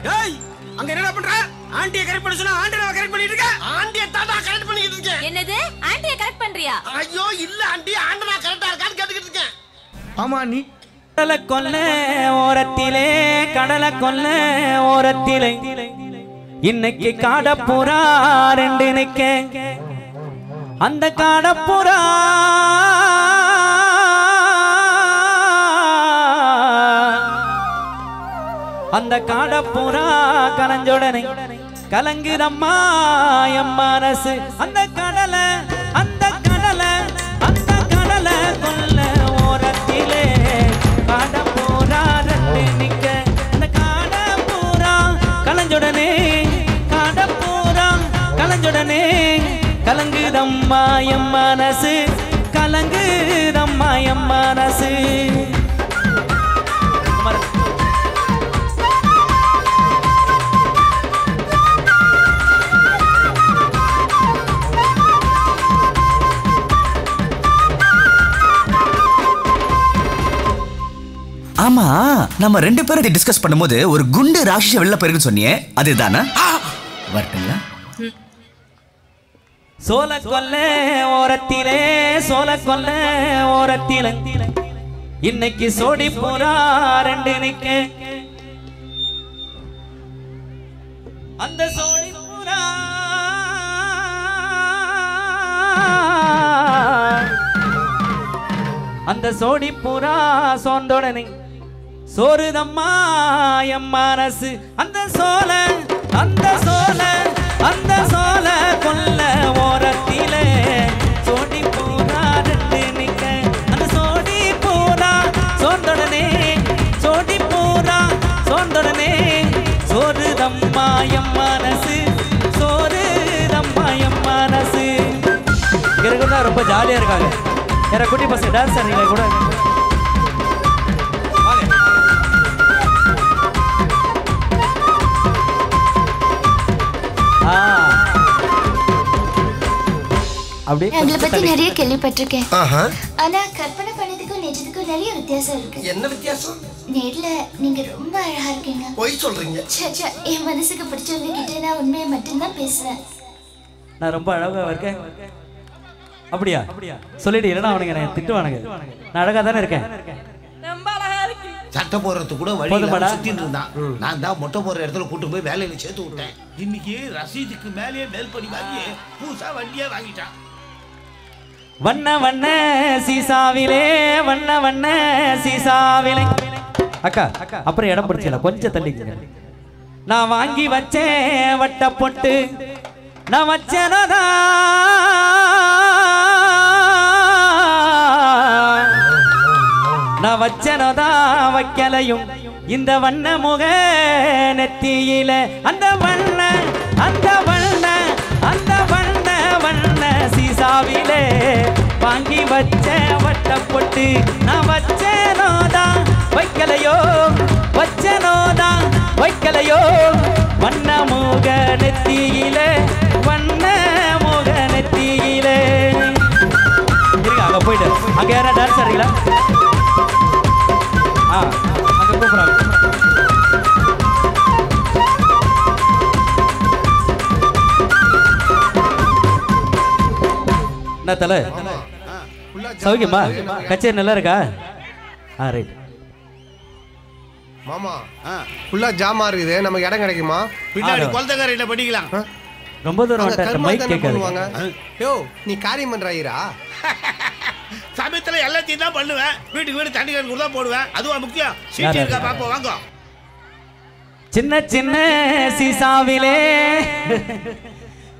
டேய் அங்க என்ன பண்ற? ஆண்டியை கரெக்ட் பண்ண சொன்னா ஆண்டியை கரெக்ட் பண்ணிட்டு இருக்க. ஆண்டியை தாத்தா கரெக்ட் பண்ணிட்டு இருக்கேன். என்னது ஆண்டியை கரெக்ட் பண்றியா? ஐயோ இல்ல ஆண்டி ஆண்டனா கரெக்ட்டா இருக்கான்னு கேட்டுக்கிட்டு இருக்கேன். ஆமா நீ கடலை கொல்ல ஓரத்திலே கடலை கொல்ல ஓரத்திலே இன்னைக்கு காடப்புறா ரெண்டு நிக்க அந்த காடப்புறா அந்த காடப்புறா கலஞ்சோடனே கலங்குதம்மா என் மனசு அந்த கடலை கொல்ல ஓரத்திலே காடப்புறா ரெண்டு நிக்க அந்த காடப்புறா கலஞ்சோடனே காடப்புறா கலஞ்சோடனே கலங்குதம்மா என் மனசு கலங்குதம்மா என் மனசு. ஆமா நம்ம ரெண்டு பேரும் டிஸ்கஸ் பண்ணும்போது ஒரு குண்டு ராட்சச வெளில போயிருக்குன்னு சொன்னியே அதுதானா? வரட்டுங்களா? சோல கொல்ல ஓரத்திலே சோல கொல்ல ஓரத்திலே இன்னைக்கு சோடி புறா ரெண்டு நிக்க அந்த சோடி புறா அந்த சோடி புறா சோந்தோடனே சோறுதம்மா என் மனசு அந்த சோல கொல்ல ஓரத்திலே சோடி பூரா ரெண்டு நிக்க அந்த சோடி பூரா சோந்தோடனே சோடி பூரா சோந்தோடனே சோறுதம்மா என் மனசு சோறுதம்மா என் மனசு. இருக்கிறதா ரொம்ப ஜாலியா இருக்காங்க. யாரா குட்டி பசங்க டான்ஸ் ஆடுறீங்களா கூட? உங்களை பத்தி நிறைய கேள்விப்பட்டிருக்கேன். ஆனா கற்பனை பண்ணதுக்கும் நிஜத்துக்கும் நிறைய வித்தியாசம் இருக்கு. என்ன வித்தியாசம்? நேர்ல நீங்க ரொம்ப அழகா இருக்கீங்க. போய் சொல்றீங்க. சச்சா என் மனசுக்கு பிடிச்சவங்க கிட்ட நான் உண்மையை மட்டும்தான் பேசுவேன். நான் ரொம்ப அழகா இருக்கேன். அப்படியா சொல்லிட்டு இல்லைன்னா அவனுங்க என்ன திட்டுவானுங்க. நான் அழகா தானே இருக்கேன். ரொம்ப அழகா இருக்கு. சட்டை போடுறதுக்கு கூட வழி சுத்திட்டு இருந்தான். நான் தான் மொட்டை போடுற இடத்துல கூட்டு போய் வேலையில சேர்த்து விட்டேன். இன்னைக்கு ரசீதுக்கு மேலேயே மேல் படி வாங்கி புதுசா வண்டியே வாங்கிட்டான். வண்ண வண்ண சீசாவிலே வண்ண வண்ண சீசாவிலே அக்கா அப்புறம் இடம் பிடிச்சல கொஞ்சம் தள்ளிக்க. நான் வாங்கி வச்சேன் வட்ட பொட்டு நான் வச்சனதா நான் வச்சனதா வைக்கலையும் இந்த வண்ண முக நெத்தியில அந்த வண்ண அந்த வண்ண அந்த வண்ண வண்ண சீசாவிலே வாங்கி வச்ச வட்ட பொட்டு நான் வச்சனோதா வைக்கலையோ வச்சனோதா வைக்கலையோ வண்ண முக நெத்தியிலே வண்ண முக நெத்தியிலே. இருங்க அங்க போயிட்டு அங்க யாரா டான்ஸ் ஆடுறீங்களா? அங்க கூப்பிடுறாங்க. என்ன தலை சௌக்கியமா? கச்சேரி நல்லா இருக்கா? ரைட் மாமா ஃபுல்லா ஜாமா இருக்குது. நமக்கு இடம் கிடைக்குமா? பின்னாடி கொல்தகரையில படிக்கலாம். ரொம்ப தூரம் வந்துட்ட மைக் கேட்காது. யோ நீ காரியம் பண்றாயிரா? சமயத்துல எல்லாத்தையும் தான் பண்ணுவேன். வீட்டுக்கு வீடு தண்ணி கேன் கூட போடுவேன். அதுவா முக்கியம். சீட்டி இருக்கா பாப்போம் வாங்க. சின்ன சின்ன சீசாவிலே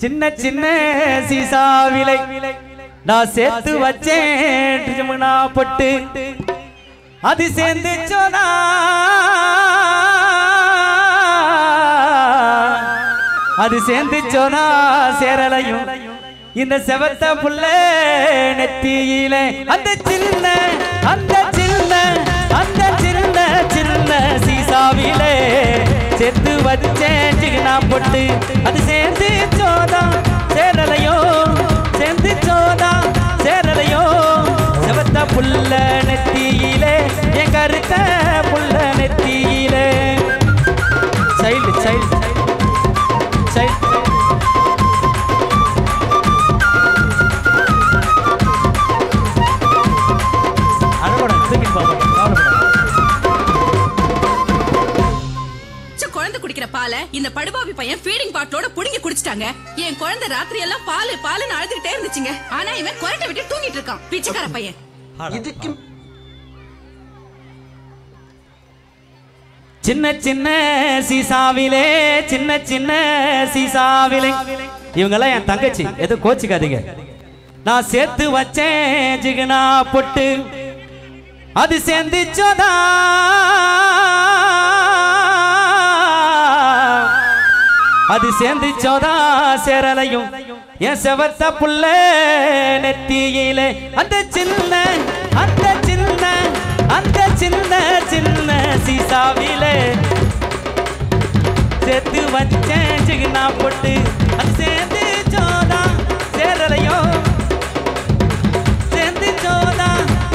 சின்ன சின்ன சீசாவிலே நான் சேர்த்து வச்சேன் பொட்டு அது சேர்ந்து சொன்னா அது சேர்ந்து சொன்னா சேரலையும் இந்த செவத்த புள்ள நெத்தியிலே அந்த சின்ன அந்த சின்ன அந்த சின்ன சின்ன சீசாவிலே சேர்த்து வச்சேன் சின்ன பொட்டு அது சேர்ந்து சோதா சேரலையோ சேர்ந்து சோதா சேரலையோ செவத்த புள்ள நெத்தியிலே என் கருத்த புள்ள நெத்தியிலே. சைல்டு குழந்தை குடிக்கிற பாலை இந்த படுபாவி பையன் ஃபீடிங் பாட்டிலோட புடிங்கி குடிச்சிட்டாங்க. என் குழந்தை ராத்திரி எல்லாம் பால் பாலுன்னு அழுதுகிட்டே இருந்துச்சுங்க. ஆனா இவன் குரட்டை விட்டு தூங்கிட்டு இருக்கான். பிச்சைக்கார பையன். இதுக்கு சின்ன சின்ன சீசாவிலே சின்ன சின்ன சீசாவிலே இவங்கெல்லாம் என் தங்கச்சி, எதுவும் கோச்சிக்காதீங்க. நான் சேர்த்து வச்சேன் ஜிகனா பொட்டு, அது சேர்ந்துச்சோதா அது சேர்ந்துச்சோதா சேரலையும் என் செவத்த புள்ள நெத்தியிலே அந்த சின்ன அந்த சின்ன அந்த சின்ன சின்ன சீசாவிலே சேர்த்து வச்சேன் ஜிகனா பொட்டு, அது சேர்ந்துச்சோதா சேரலையும் சேர்ந்துச்சோதா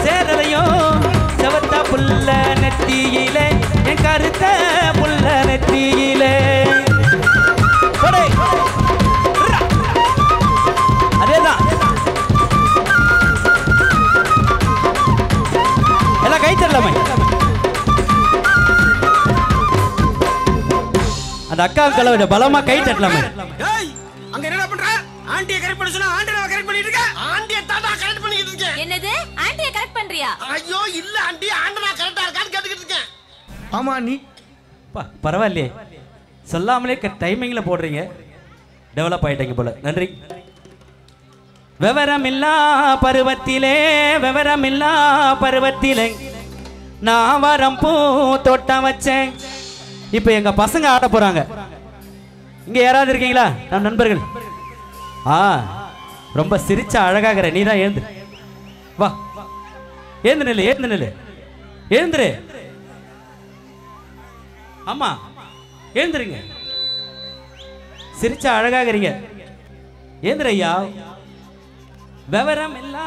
சேரலையும் செவத்த புள்ள நெத்தியிலே என் கருத்த புள்ள நெத்தியிலே. அதேதான் எல்லாம் கை தரலாமே. அந்த அக்கா கலவை பலமா கை தட்டலாமே. அங்க என்ன பண்ற? ஆண்டியை கரெக்ட் பண்ண சொன்னா ஆண்டியை கரெக்ட் பண்ணிட்டு இருக்க. ஆண்டியை தாத்தா கரெக்ட் பண்ணிட்டு இருக்கேன். என்னது ஆண்டியை கரெக்ட் பண்றியா? ஐயோ இல்ல ஆண்டி, ஆண்டனா கரெக்ட்டா இருக்கான்னு கேட்டுக்கிட்டு இருக்கேன். ஆமா நீ பரவாயில்லையே, சொல்லாமலே டைமிங்ல போடுறீங்க. டெவலப் ஆயிட்டீங்க போல. நன்றி. விவரமில்லா பருவத்திலே விவரமில்லா பருவத்திலே நான் வரம் பூ தோட்டம் வச்சேன். இப்போ எங்க பசங்க ஆட போறாங்க. இங்க யாராவது இருக்கீங்களா நம் நண்பர்கள்? ரொம்ப சிரிச்ச அழகாகிற நீ தான். எழுந்து வா, எழுந்து நில்லு, எழுந்து நில்லு, எழுந்துரு. ஆமா எழுந்துருங்க, சிரிச்ச அழகாகிறீங்க. எழுந்துரு ஐயா. விவரம் இல்லா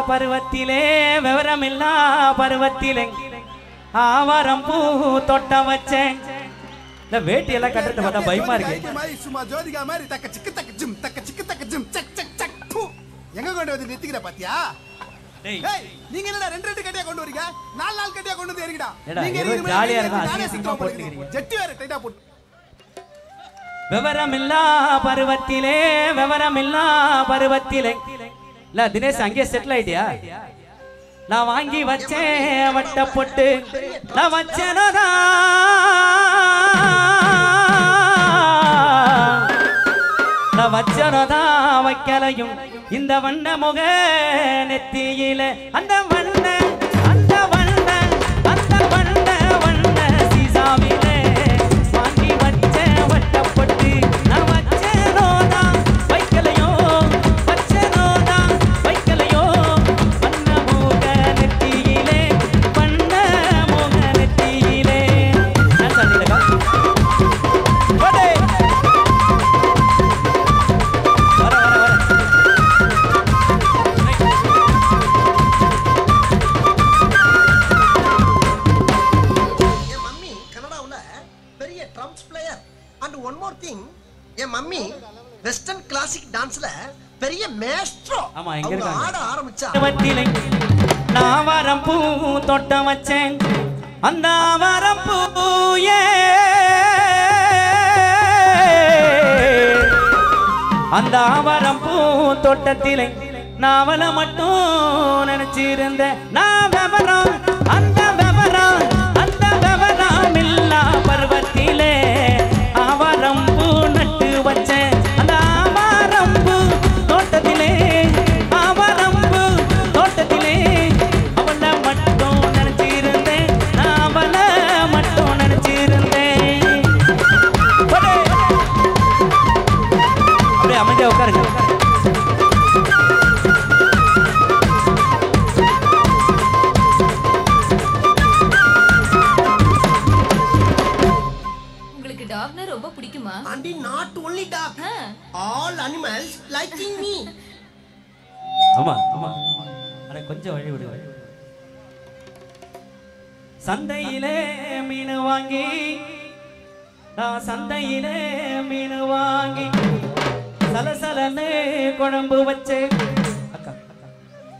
பருவத்திலே விவரம் இல்லா பருவத்திலே ஆவாரம் பூ தோட்டம் வச்சேன். இந்த வேட்டி எல்லாம் கட்டுறத பார்த்தா பயமா இருக்கு. சும்மா ஜோதிகா மாதிரி தக்க சிக்கு தக்க ஜிம் தக்க சிக்கு தக்க ஜிம் சக் சக் சக். எங்க கொண்டு வந்து நிறுத்திக்கிற பாத்தியா? டேய் நீங்க என்னடா ரெண்டு ரெண்டு கட்டியா கொண்டு வரீங்க? நாலு நாலு கட்டியா கொண்டு வந்து ஏறிடா. நீங்க ஜாலியா இருக்கா? அசிங்கமா போட்டுக்கிறீங்க. ஜெட்டி வேற டைட்டா போட்டு. விவரம் இல்லா பருவத்திலே விவரம் இல்லா பருவத்திலே. இல்ல தினேஷ் அங்கே செட்டில் ஆயிட்டியா? நான் வாங்கி வச்சேன் வட்ட பொட்டு, நான் வச்சேனோதா நான் வச்சனோதா வைக்கலையும் இந்த வண்ண முக நெத்தியில அந்த வண்ண அந்த வண்ண அந்த வண்ண வண்ண சீசாவிலே வாங்கி வச்சேன் வட்ட பொட்டு, நான் வச்சேனோதா வைக்கலையோ வச்சேனோதா வைக்கலையோ வண்ண முக நெத்தியிலே வண்ண முக நெத்தியிலே. நான் சொல்லிடுறேன். மம்மி வெஸ்டர்ன் கிளாசிக் டான்ஸ்ல பெரிய மேஸ்ட்ரோ. ஆமா எங்க இருக்காங்க? ஆட ஆரம்பிச்சா நான் வரம் பூ தோட்டம் வச்சேன். அந்த வரம் பூயே அந்த வரம் பூ தோட்டத்திலே நாவல மட்டும் நினைச்சிருந்தேன். நான் விவரம் அந்த விவரம் அந்த விவரம் இல்லா பருவத்திலே ஆவரம்பூ நட்டு வச்சேன். அந்த ஆவரம்பூ தோட்டத்திலே ஆவரம்பூ தோட்டத்திலே அவள மட்டும் நினைச்சிருந்தேன். நான் அவள மட்டும் நினைச்சிருந்தேன். அப்படியே அமைதியா உட்காருங்க. ரொம்ப பிடிக்குமா? Auntie, not only dog. All animals liking me. ஆமா ஆமா. அட கொஞ்சம் வழி விடுங்க. சந்தையிலே மீன் வாங்கி நான் சந்தையிலே மீன் வாங்கி சலசலன்னு குழம்பு வச்சேன் அக்கா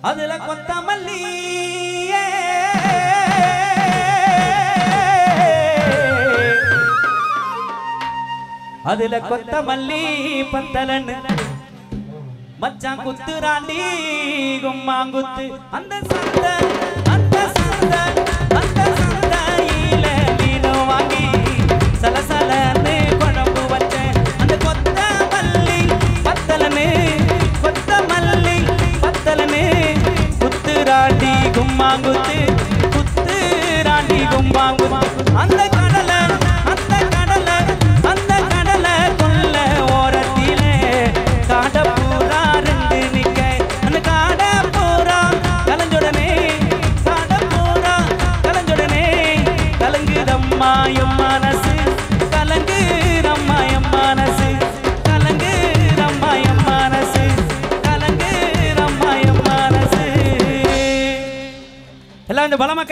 அதுல கொத்தமல்லி அதுல கொத்தமல்லி பத்தலன்னு மச்சான் குத்துராண்டி கும்மாங்குத்து அந்த சந்தையில மீனு வாங்கி சலசலன்னு குழம்பு வச்சேன் அந்த கொத்தமல்லி பத்தலன்னு குத்துராண்டி கும்மாங்குத்து அந்த கடலை ஓரத்திலே காட பூரா ரெண்டு நிக்க அந்த காட பூரா கலஞ்சுடனே கலங்குதம்மா என் மனசு கலங்குதம்மா என் மனசு கலங்குதம்மா என் மனசு கலங்குதம்மா என் மனசு எல்லாம் இந்த பலமா